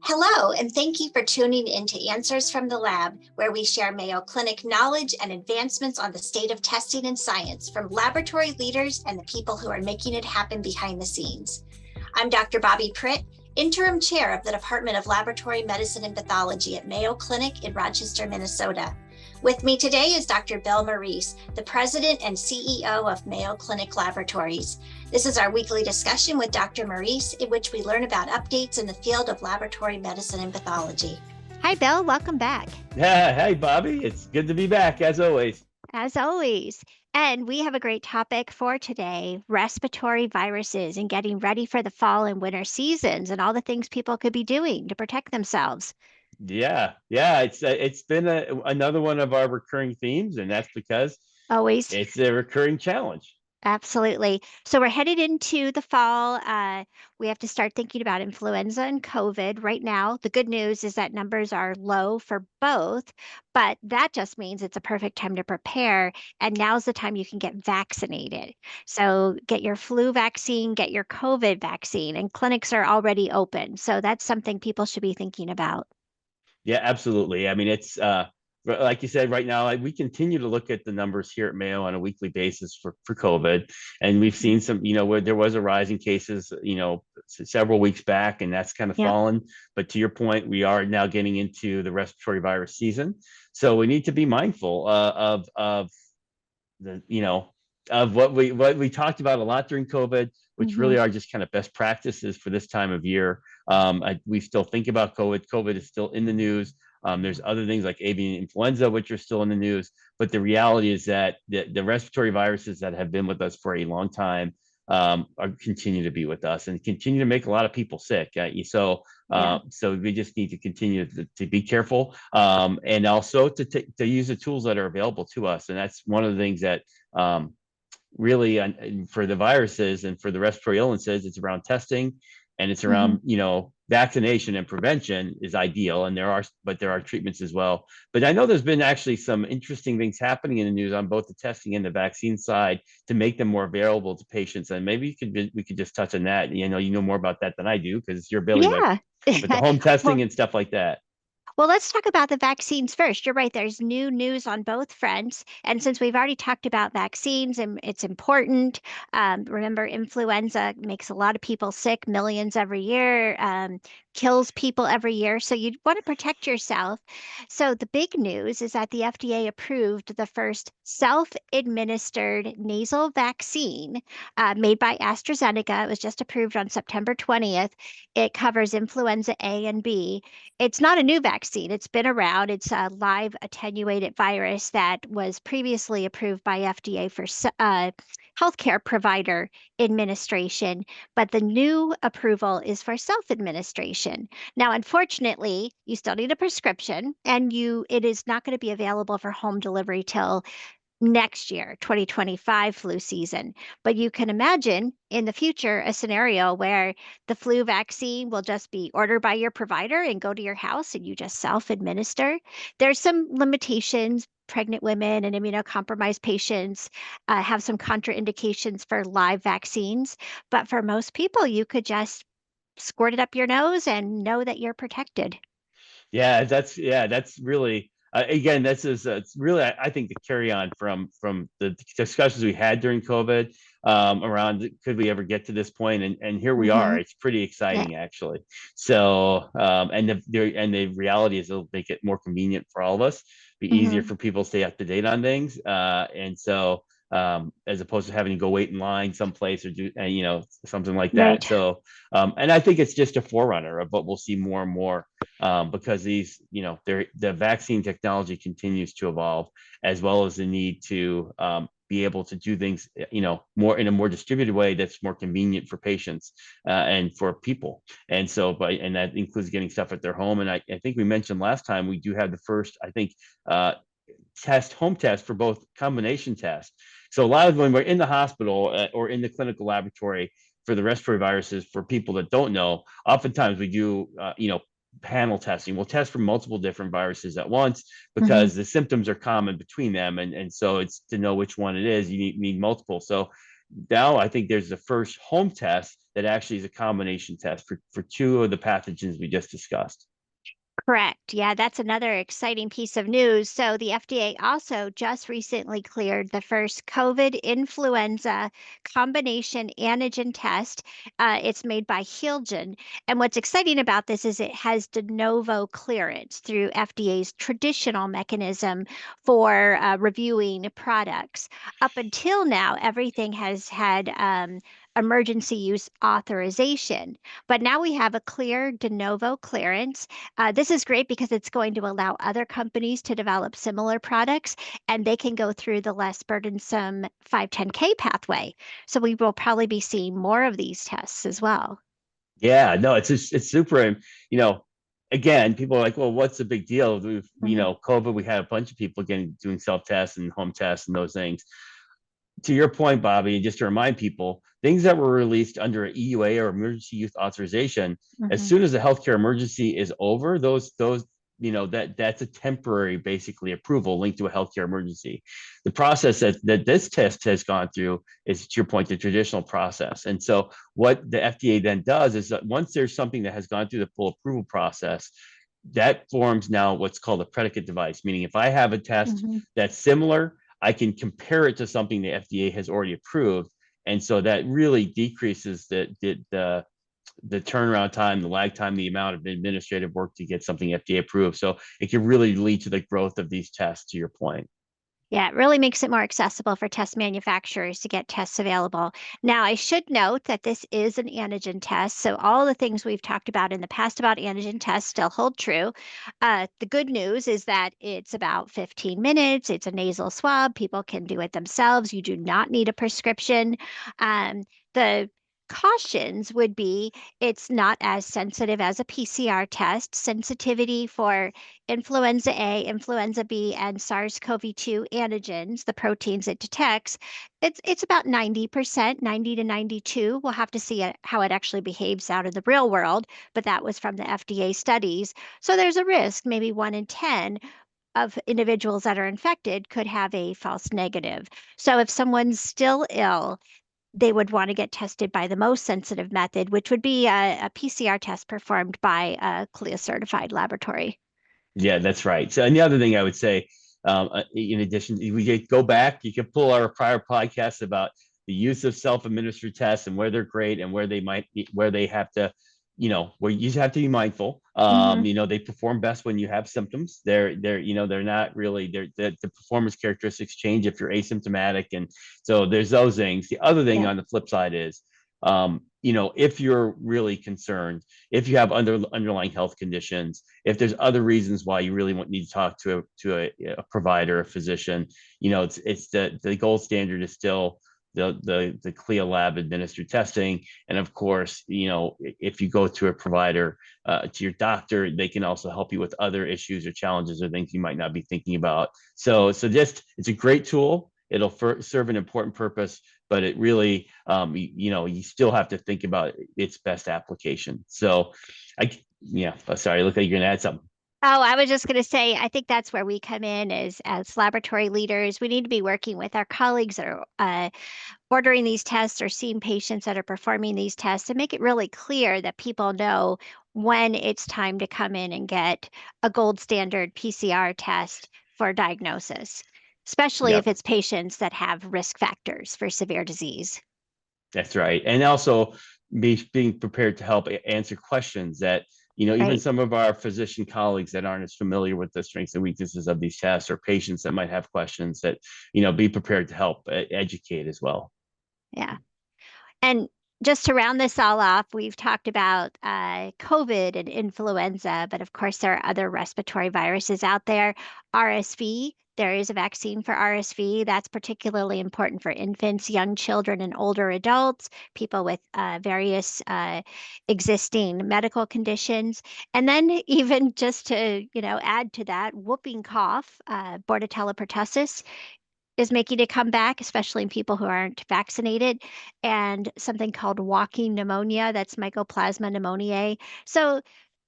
Hello, and thank you for tuning in to Answers from the Lab, where we share Mayo Clinic knowledge and advancements on the state of testing and science from laboratory leaders and the people who are making it happen behind the scenes. I'm Dr. Bobbi Pritt, Interim Chair of the Department of Laboratory Medicine and Pathology at Mayo Clinic in Rochester, Minnesota. With me today is Dr. Bill Morice, the President and CEO of Mayo Clinic Laboratories. This is our weekly discussion with Dr. Morice, in which we learn about updates in the field of laboratory medicine and pathology. Hi, Bill. Welcome back. Yeah, hey, Bobbi. It's good to be back, as always. As always. And we have a great topic for today, respiratory viruses and getting ready for the fall and winter seasons and all the things people could be doing to protect themselves. Yeah, it's been another one of our recurring themes, and that's because Always. it's a recurring challenge. Absolutely. So we're headed into the fall. We have to start thinking about influenza and COVID right now. The good news is that numbers are low for both, but that just means it's a perfect time to prepare. And now's the time you can get vaccinated. So get your flu vaccine, get your COVID vaccine, and clinics are already open. So that's something people should be thinking about. Yeah, absolutely. I mean, it's like you said, right now we continue to look at the numbers here at Mayo on a weekly basis for COVID, and we've seen some, where there was a rise in cases, several weeks back, and that's kind of Yeah. fallen. But to your point, we are now getting into the respiratory virus season, so we need to be mindful of the of what we talked about a lot during COVID, which really are just kind of best practices for this time of year. We still think about COVID. COVID is still in the news. There's other things like avian influenza, which are still in the news. But the reality is that the respiratory viruses that have been with us for a long time continue to be with us and continue to make a lot of people sick. So we just need to continue to be careful, and also to use the tools that are available to us. And that's one of the things that really for the viruses and for the respiratory illnesses, it's around testing, and it's around vaccination and prevention is ideal, and there are treatments as well. But I know there's been actually some interesting things happening in the news on both the testing and the vaccine side to make them more available to patients, and maybe we could just touch on that. You know more about that than I do, because it's your ability with the home testing and stuff like that. Well, let's talk about the vaccines first. You're right, there's new news on both fronts. And since we've already talked about vaccines and it's important, remember, influenza makes a lot of people sick, millions every year, kills people every year. So you want to protect yourself. So the big news is that the FDA approved the first self-administered nasal vaccine made by AstraZeneca. It was just approved on September 20th. It covers influenza A and B. It's not a new vaccine. It's been around. It's a live attenuated virus that was previously approved by FDA for healthcare provider administration, but the new approval is for self-administration. Now, unfortunately, you still need a prescription, and it is not going to be available for home delivery till next year, 2025 flu season. But you can imagine in the future a scenario where the flu vaccine will just be ordered by your provider and go to your house and you just self-administer. There's some limitations. Pregnant women and immunocompromised patients have some contraindications for live vaccines. But for most people, you could just squirt it up your nose and know that you're protected. That's really again, this is it's really I think the carry on from the discussions we had during COVID around could we ever get to this point, and here we are. It's pretty exciting, actually. So and the reality is it'll make it more convenient for all of us, be easier for people to stay up to date on things, and so as opposed to having to go wait in line someplace or do something like that. Right. So and I think it's just a forerunner of what we'll see more and more, because the vaccine technology continues to evolve, as well as the need to be able to do things, more in a more distributed way that's more convenient for patients and for people. And so, and that includes getting stuff at their home. And I think we mentioned last time we do have the first, I think, home test for both combination tests. So a lot of when we're in the hospital or in the clinical laboratory for the respiratory viruses, for people that don't know, oftentimes we do, panel testing. We'll test for multiple different viruses at once because the symptoms are common between them. And so it's to know which one it is, you need multiple. So now I think there's the first home test that actually is a combination test for two of the pathogens we just discussed. Correct. Yeah, that's another exciting piece of news. So the FDA also just recently cleared the first COVID influenza combination antigen test. It's made by Helgen. And what's exciting about this is it has de novo clearance through FDA's traditional mechanism for reviewing products. Up until now, everything has had emergency use authorization. But now we have a clear de novo clearance. This is great because it's going to allow other companies to develop similar products and they can go through the less burdensome 510(k) pathway. So we will probably be seeing more of these tests as well. Yeah, no, it's super. You know, again, people are like, well, what's the big deal? We've, Mhm. COVID, we had a bunch of people doing self tests and home tests and those things. To your point, Bobbi, and just to remind people, things that were released under an EUA or emergency use authorization, as Mhm. soon as the healthcare emergency is over, those that's a temporary, basically, approval linked to a healthcare emergency. The process that this test has gone through is, to your point, the traditional process. And so what the FDA then does is that once there's something that has gone through the full approval process, that forms now what's called a predicate device, meaning if I have a test Mhm. that's similar, I can compare it to something the FDA has already approved. And so that really decreases the turnaround time, the lag time, the amount of administrative work to get something FDA approved. So it can really lead to the growth of these tests, to your point. Yeah, it really makes it more accessible for test manufacturers to get tests available. Now, I should note that this is an antigen test, so all the things we've talked about in the past about antigen tests still hold true. The good news is that it's about 15 minutes. It's a nasal swab. People can do it themselves. You do not need a prescription. The cautions would be it's not as sensitive as a PCR test. Sensitivity for influenza A, influenza B, and SARS-CoV-2 antigens, the proteins it detects, it's about 90%, 90 to 92. We'll have to see how it actually behaves out in the real world, but that was from the FDA studies. So there's a risk, maybe 1 in 10 of individuals that are infected could have a false negative. So if someone's still ill, they would want to get tested by the most sensitive method, which would be a PCR test performed by a CLIA certified laboratory. Yeah, that's right. So, and the other thing I would say, in addition, go back, you can pull our prior podcasts about the use of self-administered tests and where they're great and where they might be, where they have to, where you have to be mindful. Mhm. They perform best when you have symptoms. They're not really, the performance characteristics change if you're asymptomatic. And so there's those things. The other thing Yeah. on the flip side is, if you're really concerned, if you have underlying health conditions, if there's other reasons why you really need to talk to a provider, a physician, it's the gold standard is still the CLIA lab administered testing. And of course, if you go to a provider, to your doctor, they can also help you with other issues or challenges or things you might not be thinking about. So just it's a great tool. It'll serve an important purpose, but it really, you still have to think about its best application. So, yeah, sorry, look like you're gonna add something. Oh, I was just going to say, I think that's where we come in as laboratory leaders. We need to be working with our colleagues that are ordering these tests or seeing patients that are performing these tests and make it really clear that people know when it's time to come in and get a gold standard PCR test for diagnosis, especially if Yep, it's patients that have risk factors for severe disease. that's right. And also being prepared to help answer questions that, even Right. some of our physician colleagues that aren't as familiar with the strengths and weaknesses of these tests, or patients that might have questions, that, be prepared to help educate as well. Yeah. And just to round this all off, we've talked about COVID and influenza, but of course, there are other respiratory viruses out there. RSV, there is a vaccine for RSV. That's particularly important for infants, young children, and older adults, people with various existing medical conditions. And then, even just to, add to that, whooping cough, Bordetella pertussis is making a comeback, especially in people who aren't vaccinated, and something called walking pneumonia, that's Mycoplasma pneumoniae. So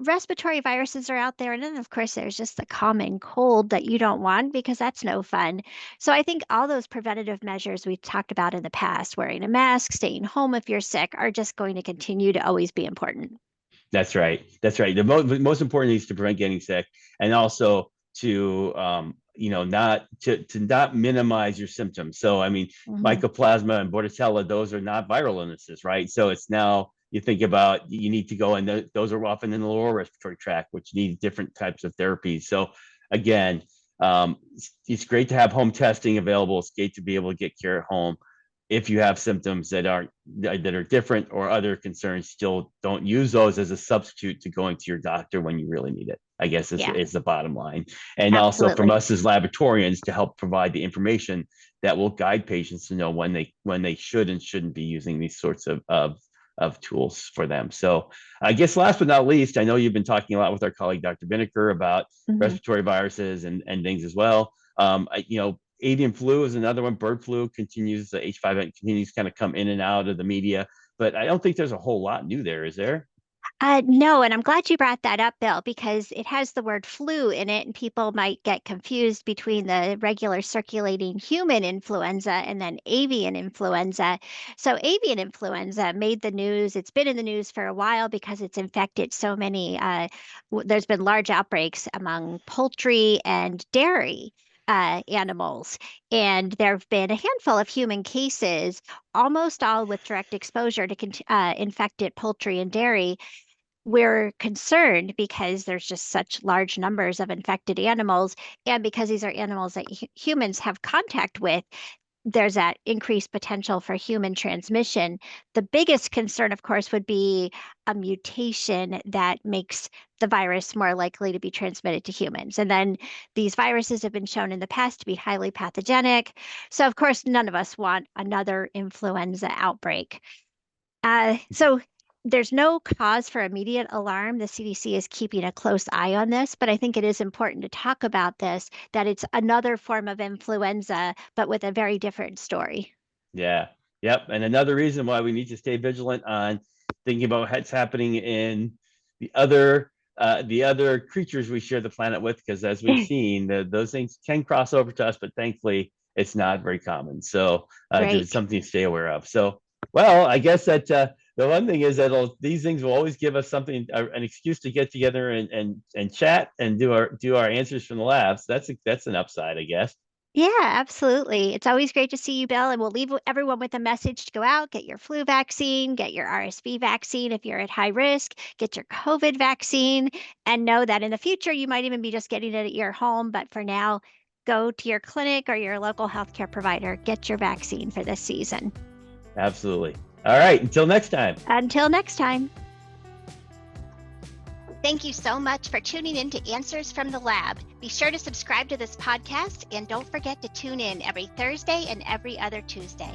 respiratory viruses are out there. And then, of course, there's just the common cold that you don't want because that's no fun. So I think all those preventative measures we've talked about in the past, wearing a mask, staying home if you're sick, are just going to continue to always be important. That's right. That's right. The most important is to prevent getting sick, and also to not minimize your symptoms. So I mean, mycoplasma and bordetella, those are not viral illnesses, right? So it's now you think about you need to go, and those are often in the lower respiratory tract, which need different types of therapies. So again, it's great to have home testing available. It's great to be able to get care at home. If you have symptoms that are different or other concerns, still don't use those as a substitute to going to your doctor when you really need it, I guess is the bottom line. And Absolutely. also from us as laboratorians to help provide the information that will guide patients to know when they should and shouldn't be using these sorts of tools for them. So I guess last but not least, I know you've been talking a lot with our colleague, Dr. Binnicker, about respiratory viruses and things as well. Avian flu is another one. Bird flu continues. The H5N continues to kind of come in and out of the media, but I don't think there's a whole lot new there, is there? No, and I'm glad you brought that up, Bill, because it has the word flu in it, and people might get confused between the regular circulating human influenza and then avian influenza. So avian influenza made the news. It's been in the news for a while because it's infected so many. There's been large outbreaks among poultry and dairy animals, and there have been a handful of human cases, almost all with direct exposure to infected poultry and dairy. We're concerned because there's just such large numbers of infected animals, and because these are animals that humans have contact with, there's that increased potential for human transmission. The biggest concern, of course, would be a mutation that makes the virus more likely to be transmitted to humans. And then these viruses have been shown in the past to be highly pathogenic. So, of course, none of us want another influenza outbreak. So there's no cause for immediate alarm. The CDC is keeping a close eye on this, but I think it is important to talk about this, that it's another form of influenza, but with a very different story. Yeah. Yep. And another reason why we need to stay vigilant on thinking about what's happening in the other creatures we share the planet with, because as we've seen, those things can cross over to us, but thankfully it's not very common. So there's something to stay aware of. So, well, I guess that the one thing is that these things will always give us something, an excuse to get together and chat and do our answers from the labs. That's an upside, I guess. Yeah, absolutely. It's always great to see you, Bill. And we'll leave everyone with a message to go out, get your flu vaccine, get your RSV vaccine if you're at high risk, get your COVID vaccine, and know that in the future, you might even be just getting it at your home. But for now, go to your clinic or your local healthcare provider, get your vaccine for this season. Absolutely. All right. Until next time. Until next time. Thank you so much for tuning in to Answers from the Lab. Be sure to subscribe to this podcast and don't forget to tune in every Thursday and every other Tuesday.